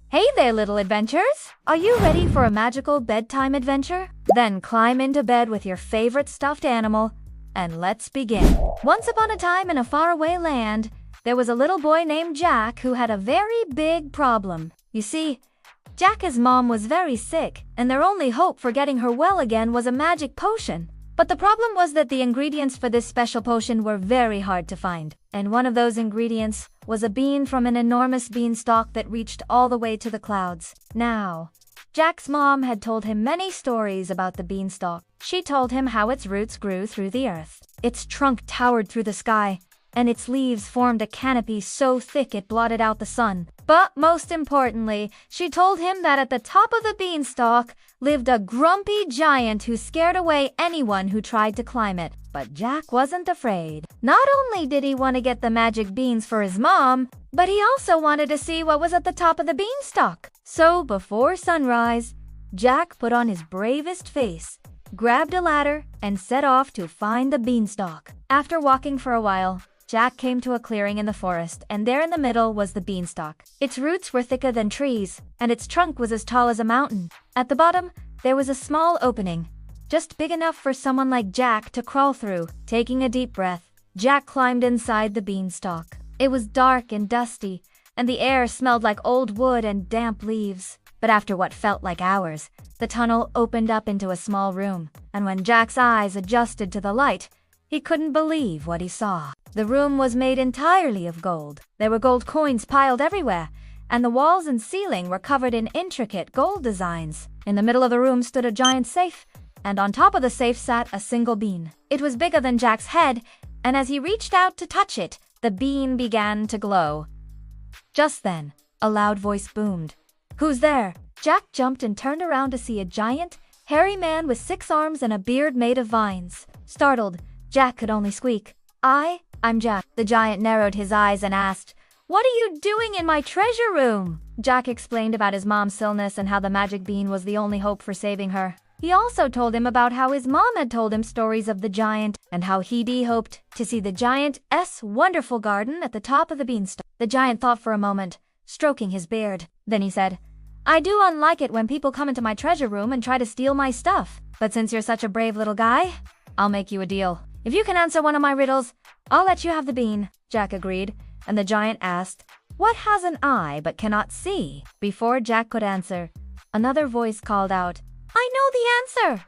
Hey there, little adventurers! Are you ready for a magical bedtime adventure? Then climb into bed with your favorite stuffed animal, and let's begin. Once upon a time in a faraway land, there was a little boy named Jack who had a very big problem. You see, Jack's mom was very sick, and their only hope for getting her well again was a magic potion. But the problem was that the ingredients for this special potion were very hard to find. And one of those ingredients was a bean from an enormous beanstalk that reached all the way to the clouds. Now, Jack's mom had told him many stories about the beanstalk. She told him how its roots grew through the earth, its trunk towered through the sky, and its leaves formed a canopy so thick it blotted out the sun. But most importantly, she told him that at the top of the beanstalk lived a grumpy giant who scared away anyone who tried to climb it. But Jack wasn't afraid. Not only did he want to get the magic beans for his mom, but he also wanted to see what was at the top of the beanstalk. So before sunrise, Jack put on his bravest face, grabbed a ladder, and set off to find the beanstalk. After walking for a while, Jack came to a clearing in the forest, and there in the middle was the beanstalk. Its roots were thicker than trees, and its trunk was as tall as a mountain. At the bottom, there was a small opening, just big enough for someone like Jack to crawl through. Taking a deep breath, Jack climbed inside the beanstalk. It was dark and dusty, and the air smelled like old wood and damp leaves. But after what felt like hours, the tunnel opened up into a small room, and when Jack's eyes adjusted to the light, he couldn't believe what he saw. The room was made entirely of gold. There were gold coins piled everywhere, and the walls and ceiling were covered in intricate gold designs. In the middle of the room stood a giant safe, and on top of the safe sat a single bean. It was bigger than Jack's head, and as he reached out to touch it, the bean began to glow. Just then, a loud voice boomed. "Who's there?" Jack jumped and turned around to see a giant, hairy man with 6 arms and a beard made of vines. Startled, Jack could only squeak, I'm Jack." The giant narrowed his eyes and asked, "What are you doing in my treasure room?" Jack explained about his mom's illness and how the magic bean was the only hope for saving her. He also told him about how his mom had told him stories of the giant and how he'd hoped to see the giant's wonderful garden at the top of the beanstalk. The giant thought for a moment, stroking his beard. Then he said, "I do unlike it when people come into my treasure room and try to steal my stuff. But since you're such a brave little guy, I'll make you a deal. If you can answer one of my riddles, I'll let you have the bean." Jack agreed, and the giant asked, "What has an eye but cannot see?" Before Jack could answer, another voice called out, "I know the answer!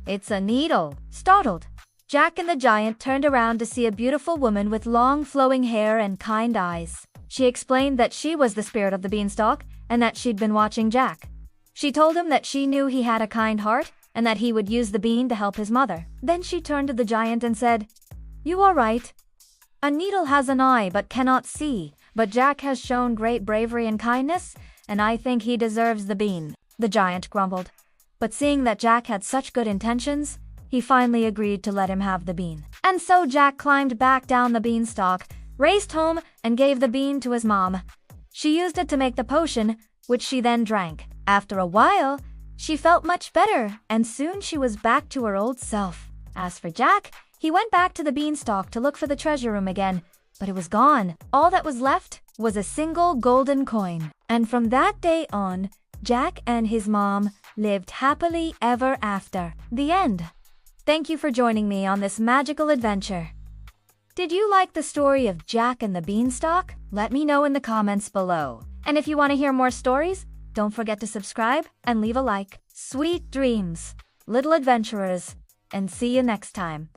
It's a needle." Startled, Jack and the giant turned around to see a beautiful woman with long flowing hair and kind eyes. She explained that she was the spirit of the beanstalk and that she'd been watching Jack. She told him that she knew he had a kind heart and that he would use the bean to help his mother. Then she turned to the giant and said, "You are right. A needle has an eye but cannot see, but Jack has shown great bravery and kindness, and I think he deserves the bean." The giant grumbled, but seeing that Jack had such good intentions, he finally agreed to let him have the bean. And so Jack climbed back down the beanstalk, raced home, and gave the bean to his mom. She used it to make the potion, which she then drank. After a while, she felt much better, and soon she was back to her old self. As for Jack, he went back to the beanstalk to look for the treasure room again, but it was gone. All that was left was a single golden coin. And from that day on, Jack and his mom lived happily ever after. The end. Thank you for joining me on this magical adventure. Did you like the story of Jack and the Beanstalk? Let me know in the comments below. And if you want to hear more stories, don't forget to subscribe and leave a like. Sweet dreams, little adventurers, and see you next time.